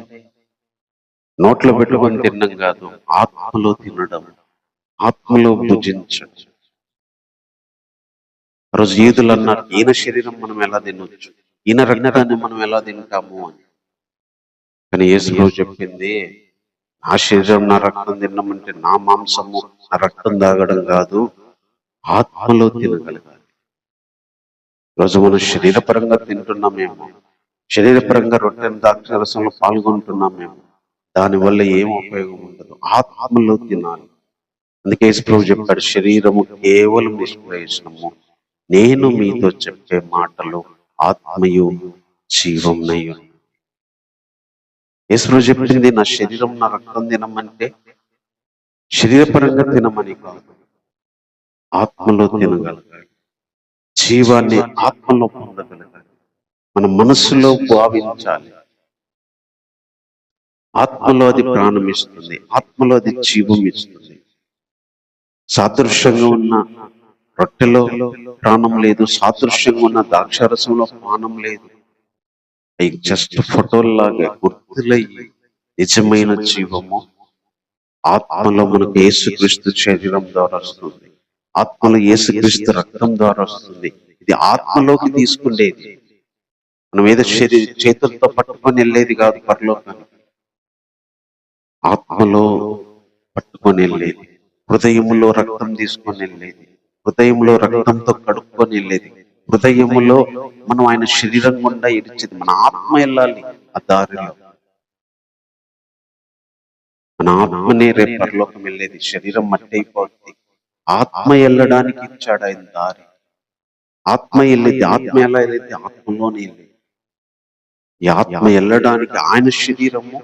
నోట్లో పెట్టుకొని తినడం కాదు, ఆత్మలో తినడం, ఆత్మలో భుజించడం. ఆ రోజు యూదులు అన్నారు, ఈయన శరీరం మనం ఎలా తినొచ్చు, ఈయన రక్తాన్ని మనం ఎలా తింటాము అని. కానీ యేసు ప్రభు చెప్పింది, నా శరీరం నా రక్తం తినమంటే నా మాంసము నా రక్తం తాగడం కాదు, ఆత్మలో తినగలగాలి. ఈరోజు మనం శరీరపరంగా తింటున్నామేమో, శరీరపరంగా రొట్టెని ద్రాక్షారసంలో పాల్గొంటున్నామేమో, దానివల్ల ఏం ఉపయోగం ఉండదు. ఆత్మలో తినాలి. అందుకే యేసు ప్రభు చెప్పాడు, శరీరము కేవలం నిష్ప్రయోజనము, నేను మీతో చెప్పే మాటలు ఆత్మయు జీవమునయు. యేసు ప్రభు చెప్పింది, నా శరీరం నా రక్తం తినమంటే శరీరపరంగా తినమని కాదు, ఆత్మలో తినగలగాలి. జీవాన్ని ఆత్మలో పొందగలగాలి. మన మనస్సులో భావించాలి. ఆత్మలో అది ప్రాణం ఇస్తుంది, ఆత్మలో అది జీవం ఇస్తుంది. సాదృశ్యంగా ఉన్న రొట్టెలో ప్రాణం లేదు, సాదృశ్యంగా ఉన్న ద్రాక్షారసంలో ప్రాణం లేదు. అవి జస్ట్ ఫోటోల్లాగా గుర్తులయ్యి నిజమైన జీవము ఆత్మలో మనకు యేసుక్రీస్తు శరీరం ద్వారా వస్తుంది, ఆత్మలో యేసుక్రీస్తు రక్తం ద్వారా వస్తుంది. ఇది ఆత్మలోకి తీసుకునేది. మనం ఏదో చేతులతో పట్టుకొని వెళ్ళేది కాదు పరలోకానికి, ఆత్మలో పట్టుకొని వెళ్ళేది, హృదయములో రక్తం తీసుకొని వెళ్ళేది, హృదయంలో రక్తంతో కడుక్కొని వెళ్ళేది, హృదయములో మనం ఆయన శరీరం గుండా ఇడిచేది. మన ఆత్మ వెళ్ళాలి ఆ దారిలో. మన ఆత్మనే రేపు పరలోకం వెళ్ళేది. శరీరం మట్టి అయిపోతుంది, ఆత్మ వెళ్ళడానికి ఇచ్చాడు ఆయన దారి. ఆత్మ వెళ్ళేది, ఆత్మ ఎలా వెళ్ళేది, ఆత్మలోనే వెళ్ళేది. ఈ ఆత్మ వెళ్ళడానికి ఆయన శరీరము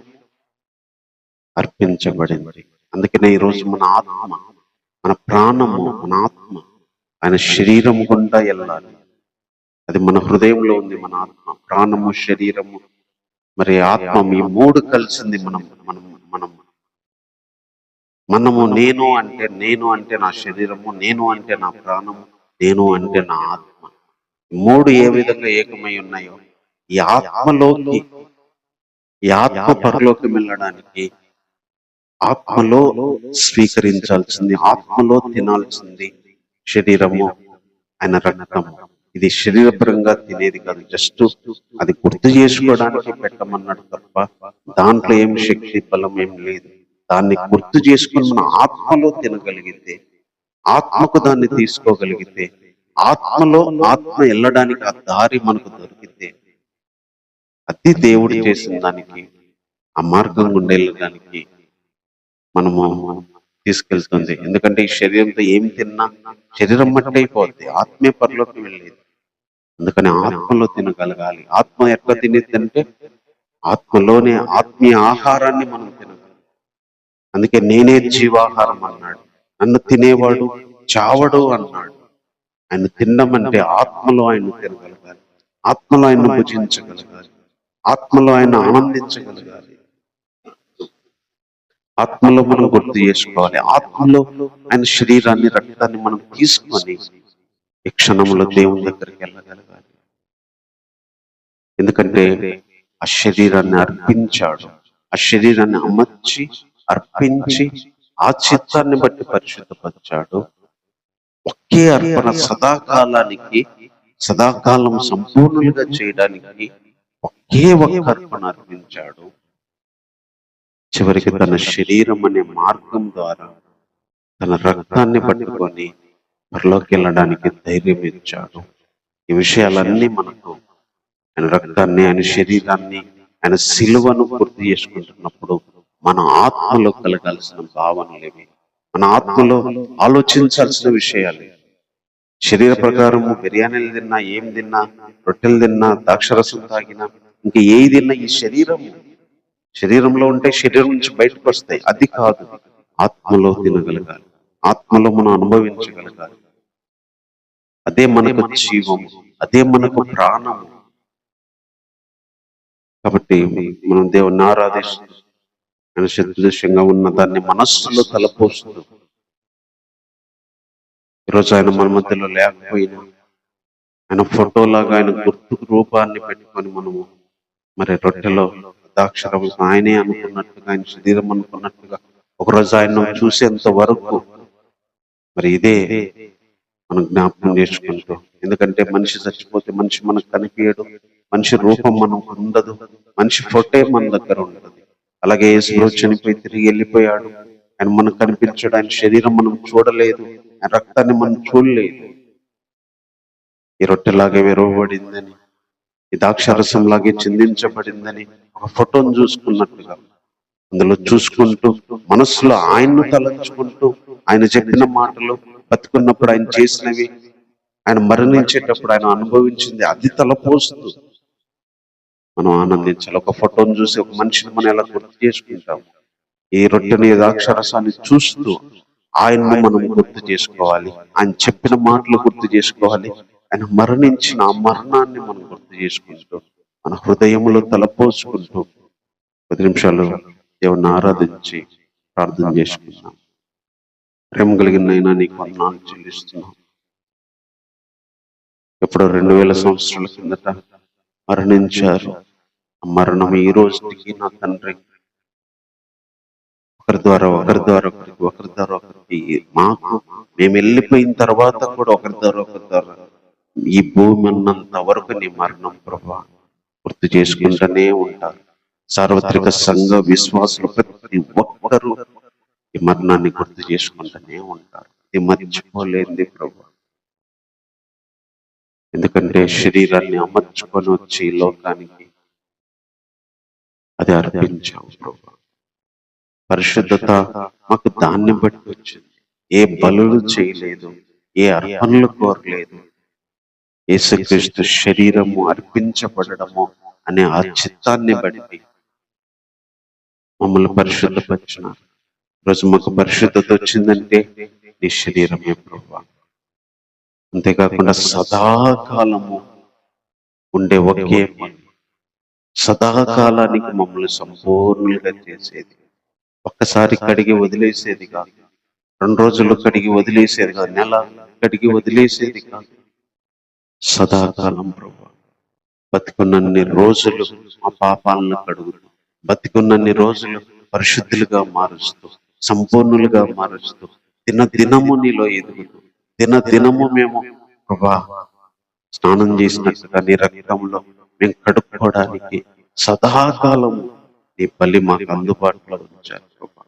అర్పించబడింది. అందుకనే ఈరోజు మన ఆత్మ, మన ప్రాణము, మన ఆత్మ ఆయన శరీరం గుండా వెళ్ళాలి. అది మన హృదయంలో ఉంది. మన ఆత్మ, ప్రాణము, శరీరము, మరి ఆత్మ, ఈ మూడు కలిసింది మనం మనము. నేను అంటే నా శరీరము, నేను అంటే నా ప్రాణము, నేను అంటే నా ఆత్మ. మూడు ఏ విధంగా ఏకమై ఉన్నాయో, ఈ ఆత్మలోకి, ఈ ఆత్మ పరలోకం వెళ్ళడానికి ఆత్మలో స్వీకరించాల్సింది, ఆత్మలో తినాల్సింది శరీరము, ఆయన రక్తము. ఇది శరీరపరంగా తినేది కాదు, జస్ట్ అది గుర్తు చేసుకోవడానికి పెట్టమన్నాడు తప్ప దాంట్లో ఏం శక్తి బలం ఏం లేదు. దాన్ని గుర్తు చేసుకుని మన ఆత్మలో తినగలిగితే, ఆత్మకు దాన్ని తీసుకోగలిగితే, ఆత్మలో ఆత్మ వెళ్ళడానికి ఆ దారి మనకు దొరికితే, అది దేవుడు చేసిన దానికి, ఆ మార్గం గుండా వెళ్ళడానికి మనము తీసుకెళ్తుంది. ఎందుకంటే ఈ శరీరంతో ఏం తిన్నా శరీరం మట్టి అయిపోద్ది, ఆత్మే పరలోకి వెళ్ళేది. అందుకని ఆత్మలో తినగలగాలి. ఆత్మ ఎట్లా తినేదంటే ఆత్మలోనే ఆత్మీయ ఆహారాన్ని మనం తినగలం. అందుకే నేనే జీవాహారం అన్నాడు. నన్ను తినేవాడు చావడు అన్నాడు. ఆయన తినడం అంటే ఆత్మలో ఆయన తినగలగాలి, ఆత్మలో ఆయన భుజించగలగాలి, ఆత్మలో ఆయన ఆనందించగలగాలి, ఆత్మలో మనం గుర్తు చేసుకోవాలి. ఆత్మలో ఆయన శరీరాన్ని, రక్తాన్ని మనం తీసుకొని ఈ క్షణంలో దేవుని దగ్గరికి వెళ్ళగలగాలి. ఎందుకంటే ఆ శరీరాన్ని అర్పించాడు, ఆ శరీరాన్ని అమర్చి అర్పించి ఆ చిత్తాన్ని బట్టి పరిశుద్ధపరిచాడు. ఒకే అర్పణ సదాకాలానికి, సదాకాలం సంపూర్ణంగా చేయడానికి ఒకే ఒక్క అర్పణ అర్పించాడు. చివరికి తన శరీరం అనే మార్గం ద్వారా తన రక్తాన్ని పట్టుకొని పరలోకి వెళ్ళడానికి ధైర్యం ఇచ్చాడు. ఈ విషయాలన్నీ మనకు ఆయన రక్తాన్ని, ఆయన శరీరాన్ని, ఆయన సిలువను గుర్తు చేసుకుంటున్నప్పుడు మన ఆత్మలో కలగాల్సిన భావనలేవి, మన ఆత్మలో ఆలోచించాల్సిన విషయాలు. శరీర ప్రకారము బిర్యానీలు తిన్నా, ఏం తిన్నా, రొట్టెలు తిన్నా, ద్రాక్షరసం తాగినా, ఇంకా ఏది తిన్నా ఈ శరీరంలో ఉంటే శరీరం నుంచి బయటకు వస్తాయి. అది కాదు, ఆత్మలో తినగలగాలి, ఆత్మలో మనం అనుభవించగలగాలి. అదే మనకు జీవము, అదే మనకు ప్రాణము. కాబట్టి మనం దేవుణ్ణి ఆరాధిస్తూ ఆయన సదృశ్యంగా ఉన్న దాన్ని మనస్సులో తలపోస్తూ, ఈరోజు ఆయన మన మధ్యలో లేకపోయినా ఆయన ఫోటోలాగా ఆయన గుర్తు రూపాన్ని పెట్టుకొని మనము మరి రొట్టెలో ద్రాక్షరసం ఆయనే అనుకున్నట్టుగా, ఆయన శరీరం అనుకున్నట్టుగా ఒకరోజు ఆయన చూసేంత వరకు మరి ఇదే మనం జ్ఞాపకం చేసుకుంటూ. ఎందుకంటే మనిషి చచ్చిపోతే మనిషి మనకు కనిపించడు, మనిషి రూపం మనకు ఉండదు, మనిషి ఫోటో మన దగ్గర ఉండదు. అలాగే యేసు చనిపోయి తిరిగి వెళ్ళిపోయాడు, ఆయన మనకు కనిపించాడు, ఆయన శరీరం మనం చూడలేదు, ఆయన రక్తాన్ని మనం చూడలేదు. ఈ రొట్టెలాగే విరవబడిందని, ఈ ద్రాక్షరసం లాగే చిందించబడిందని ఒక ఫోటోను చూసుకున్నట్టుగా అందులో చూసుకుంటూ మనస్సులో ఆయన్ను తలంచుకుంటూ, ఆయన చెప్పిన మాటలు, బతుకున్నప్పుడు ఆయన చేసినవి, ఆయన మరణించేటప్పుడు ఆయన అనుభవించింది, అది తలపోస్తూ మనం ఆనందించాలి. ఒక ఫోటోను చూసి ఒక మనిషిని మనం ఎలా గుర్తు చేసుకుంటాం, ఈ రొట్టెని, ద్రాక్షరసాన్ని చూస్తూ ఆయన్ను మనం గుర్తు చేసుకోవాలి, ఆయన చెప్పిన మాటలు గుర్తు చేసుకోవాలి, ఆయన మరణించిన ఆ మరణాన్ని మనం గుర్తు చేసుకుంటూ మన హృదయంలో తలపోసుకుంటూ 10 నిమిషాలు దేవుణ్ణి ఆరాధించి ప్రార్థన చేసుకుంటున్నాం. ప్రేమ కలిగిన అయినా నీకు వందనాలు చెల్లిస్తున్నాం. ఎప్పుడో 2000 సంవత్సరాల కిందట మరణించారు. ఆ మరణం ఈ రోజుకి నా తండ్రి ఒకరి ద్వారా ఒకరికి మాకు, మేము వెళ్ళిపోయిన తర్వాత కూడా ఒకరి ద్వారా ఈ భూమి ఉన్నంత వరకు నీ మరణం ప్రభా గుర్తు చేసుకుంటూనే ఉంటారు. సార్వత్రిక సంఘ విశ్వాసులు ప్రతి ఒక్కరూ ఈ మరణాన్ని గుర్తు చేసుకుంటూనే ఉంటారు. ఇది మర్చిపోలేంది ప్రభా. ఎందుకంటే శరీరాన్ని అమర్చుకొని వచ్చి ఈ లోకానికి అది అర్పించావు ప్రభా. పరిశుద్ధత మాకు దాన్ని బట్టి వచ్చింది. ఏ బలులు చేయలేదు, ఏ అర్పణలు కోరలేదు. యేసుక్రీస్తు శరీరము అర్పించబడము అనే ఆ చిత్తాన్ని బట్టి మమ్మల్ని పరిశుద్ధపరిచినారు. ఈరోజు మాకు పరిశుద్ధత వచ్చిందంటే నీ శరీరమే ప్రభా. అంతేకాకుండా సదాకాలము ఉండే ఒకే పని, సదాకాలానికి మమ్మల్ని సంపూర్ణంగా చేసేది, ఒక్కసారి కడిగి వదిలేసేది కాదు, 2 రోజులు కడిగి వదిలేసేది కాదు, నెల కడిగి వదిలేసేది కాదు. సదాకాలం ప్రభు, బతికున్నన్ని రోజులు మా పాపాలను కడుగుతూ, బతికున్నన్ని రోజులు పరిశుద్ధులుగా మారుస్తూ, సంపూర్ణులుగా మారుస్తూ, దినము నీలో ఎదుగుతూ, దినము మేము ప్రభా స్నానం చేసినట్టుగా నీ రక్తంలో మేము కడుక్కోవడానికి సదాకాలం నీ బలి మాకు అందుబాటులో ఉంచారు ప్రభా.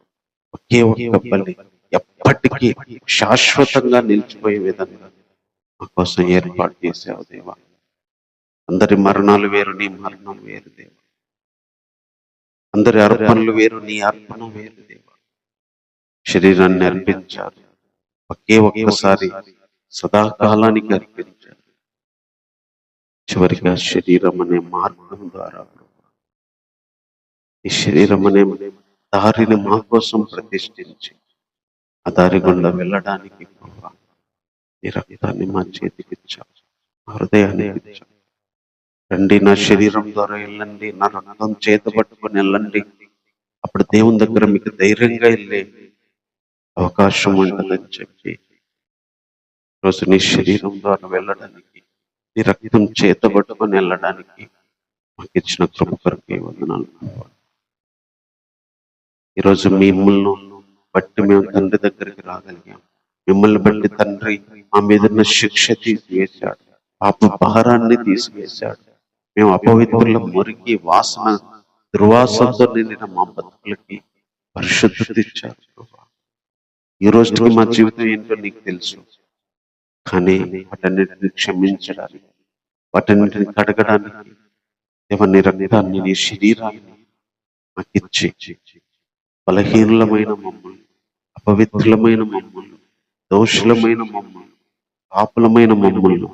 ఒకే ఒక్క బలి ఎప్పటికీ శాశ్వతంగా నిలిచిపోయే విధంగా మా కోసం ఏర్పాటు చేసావు దేవా. అందరి మరణాలు వేరు, నీ మరణం వేరు దేవా. అందరి అర్పణలు వేరు, నీ అర్పణ వేరు దేవా. శరీరాన్ని అర్పించారు, ఒకే ఒక్కసారి సదాకాలానికి అర్పించారు. చివరిగా శరీరం అనే మార్గం ద్వారా ఈ శరీరం అనే దారిని మా కోసం ప్రతిష్ఠించి ఆ దారి గుండా వెళ్ళడానికి ప్రభా నీ రక్తాన్ని మా చేతికి ఇచ్చావు, మా హృదయానికి ఇచ్చావు. రండి, నా శరీరం ద్వారా వెళ్ళండి, నా రక్తం చేత పట్టుకొని వెళ్ళండి, అప్పుడు దేవుని దగ్గర మీకు ధైర్యంగా వెళ్ళే అవకాశం ఉంటుందని చెప్పి రోజు నీ శరీరం ద్వారా వెళ్ళడానికి, నీ రక్తం చేత పట్టుకొని వెళ్ళడానికి మాకు ఇచ్చిన కృప కొరకే వందనాలు. ఈరోజు మిమ్మల్ని బట్టి మేము తండ్రి దగ్గరికి రాగలిగాం. మిమ్మల్ని బట్టి తండ్రి మా మీద ఉన్న శిక్ష తీసివేశాడు, పాప భారాన్ని తీసివేశాడు. మేము అపవిత్రుల మురికి వాసన దుర్వాసనతో నిండిన మా బతుకులకి పరిశుద్ధత ఇచ్చారు. ఈ రోజుకి మా జీవితం ఏంటో నీకు తెలుసు, కానీ వాటన్నిటిని క్షమించడానికి, వాటన్నిటిని కడగడానికి ఎవరిని రక్తాన్ని, నీ శరీరాన్ని మాకు ఇచ్చి బలహీనులమైన మమ్మల్ని, అపవిత్రులమైన మమ్మల్ని, దోషులమైన మమ్మల్ని, పాపులమైన మమ్మల్ని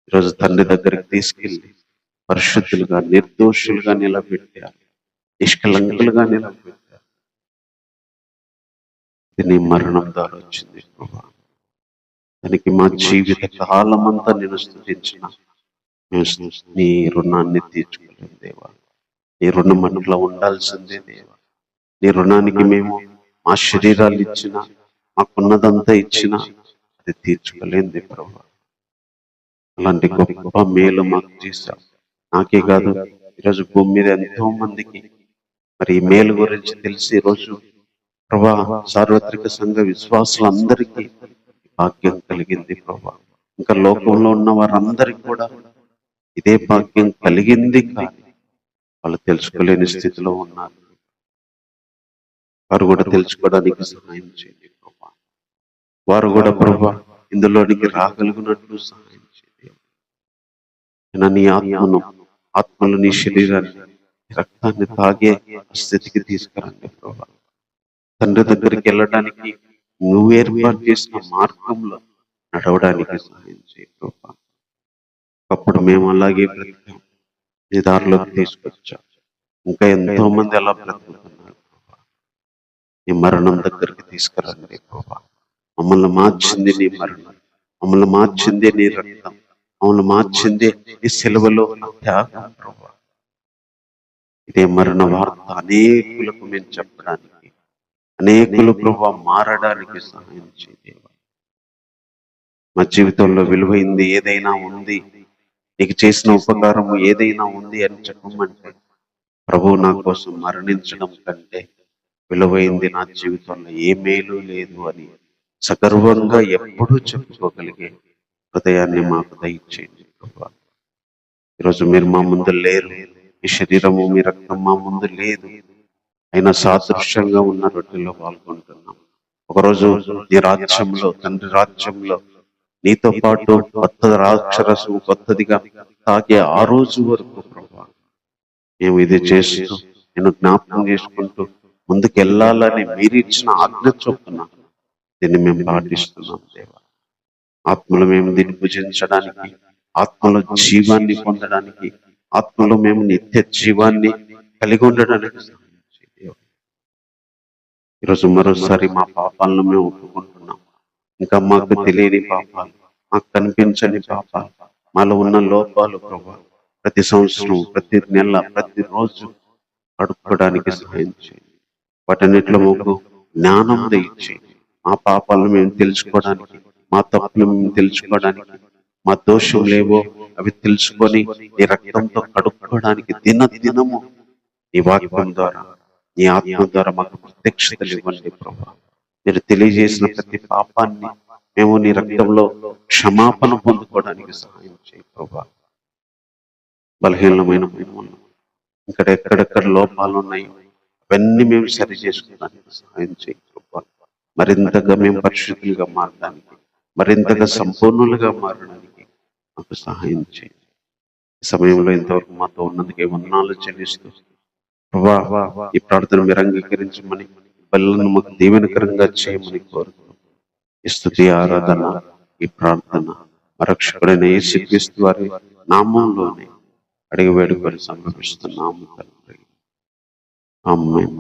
ఈరోజు తండ్రి దగ్గరికి తీసుకెళ్ళి పరిశుద్ధులుగా, నిర్దోషులుగా నిలబెట్టారు, నిష్కలంకులుగా నిలబెట్టారు. ఇది నీ మరణం ద్వారా వచ్చింది ప్రభా. దానికి మా జీవిత కాలం అంతా నేను స్తుతించిన నీ రుణాన్ని తీర్చుకోలేము దేవా. నీ రుణం మనలో ఉండాల్సిందే దేవా. నీ రుణానికి మేము మా శరీరాలు ఇచ్చినా, మాకున్నదంతా ఇచ్చినా అది తీర్చుకోలేంది ప్రభా. అలాంటి గొప్ప మేలు మాకు చేశావు. నాకే కాదు, ఈరోజు భూమి మీద ఎంతో మందికి మరి ఈ మేలు గురించి తెలిసి ఈరోజు ప్రభా సార్వత్రిక సంఘ విశ్వాసులందరికీ భాగ్యం కలిగింది ప్రభా. ఇంకా లోకంలో ఉన్న వారందరికీ కూడా ఇదే భాగ్యం కలిగింది, కానీ వాళ్ళు తెలుసుకోలేని స్థితిలో ఉన్నారు. వారు కూడా తెలుసుకోవడానికి సహాయం చేయండి ప్రభా. వారు కూడా ప్రభా ఇందులోనికి రాగలుగునట్లు సహాయం చేయండి. నీ ఆత్మలు నీ శరీరాన్ని, రక్తాన్ని తాగే స్థితికి తీసుకురండి ప్రభా. తండ్రి దగ్గరికి వెళ్ళడానికి నువ్వు ఏర్పాటు చేసిన మార్గంలో నడవడానికి సహాయం చేయ ప్రభా. అప్పుడు మేము అలాగే బ్రతికాం, నీ దారిలోకి తీసుకొచ్చాం. ఇంకా ఎంతో మంది అలా బ్రతుకుతున్నారు ప్రభా. నీ మరణం దగ్గరికి తీసుకురండి ప్రభా. మమ్మల్ని మార్చింది నీ మరణం, మమ్మల్ని మార్చిందే నీ రక్తం, మమ్మల్ని మార్చిందే ఈ సెలవులో త్యాగం ప్రభా. ఇదే మరణ వార్త అనేకులకు మేము చెప్పడానికి, అనేకులు ప్రభా మారడానికి సహాయం చేయ. మా జీవితంలో విలువైంది ఏదైనా ఉంది, నీకు చేసిన ఉపకారము ఏదైనా ఉంది అని చెప్పమంటే, ప్రభు నా కోసం మరణించడం కంటే విలువైంది నా జీవితంలో ఏ మేలు లేదు అని సగర్వంగా ఎప్పుడూ చెప్పుకోగలిగే హృదయాన్ని మాకు దయచేయండి ప్రభా. ఈరోజు మీరు మా ముందు లేరు, మీ శరీరము మీ రక్తం మా ముందు లేదు, అయినా సాదృశ్యంగా ఉన్న రొట్టెలో పాల్గొంటున్నాం. ఒకరోజు నీ రాజ్యంలో, తండ్రి రాజ్యంలో నీతో పాటు కొత్త రాక్షరసు కొత్తదిగా తాగే ఆ రోజు వరకు ప్రభా మేము ఇది చేస్తూ నేను జ్ఞాపకం చేసుకుంటూ ముందుకు వెళ్ళాలని మీరు ఇచ్చిన ఆజ్ఞ చొప్పున దీన్ని మేము పాటిస్తున్నాం దేవా. ఆత్మలో మేము దీన్ని భుజించడానికి, ఆత్మలో జీవాన్ని పొందడానికి, ఆత్మలో మేము నిత్య జీవాన్ని కలిగి ఉండడానికి ఈరోజు మరోసారి మా పాపాలను మేము ఒప్పుకుంటున్నాం. ఇంకా మాకు తెలియని పాపాలు, మాకు కనిపించని పాపాలు, మాలో ఉన్న లోపాలు ప్రభా ప్రతి సంవత్సరం, ప్రతి నెల, ప్రతిరోజు కడుక్కోవడానికి సహాయం చేయండి. వాటన్నిటిలో మాకు జ్ఞానం దయచేయండి. మా పాపాలను మేము తెలుసుకోవడానికి, మా తప్పులు మేము తెలుసుకోవడానికి, మా దోషం లేవో అవి తెలుసుకొని నీ రక్తంతో కడుక్కోవడానికి దినము నీ వాక్యం ద్వారా, నీ ఆత్మ ద్వారా మాకు ప్రత్యక్షతలు ఇవ్వండి ప్రభా. మీరు తెలియజేసిన ప్రతి పాపాన్ని మేము నీ రక్తంలో క్షమాపణ పొందుకోవడానికి సహాయం చేయి ప్రభా. బలహీనమైన మేము ఇక్కడ ఎక్కడెక్కడ లోపాలు ఉన్నాయో అవన్నీ మేము సరి చేసుకోవడానికి సహాయం చేయి ప్రభా. మరింతగా మేము పరిశుద్ధులుగా మారడానికి, మరింతగా సంపూర్ణులుగా మారడానికి మాకు సహాయం చేయండి. ఈ సమయంలో ఇంతవరకు మాతో ఉన్నందుకే వందనాలు చెల్లిస్తూ ప్రభా ఈ ప్రార్థన మీరు అంగీకరించమని, పిల్లలను మాకు దీవెనకరంగా చేయమని కోరుతూ ఈ స్తుతి ఆరాధన, ఈ ప్రార్థన రక్షకుడైన యేసుక్రీస్తు వారి నామంలోనే అడిగి వేడుకొని సమర్పిస్తున్నాము తండ్రి. ఆమేన్.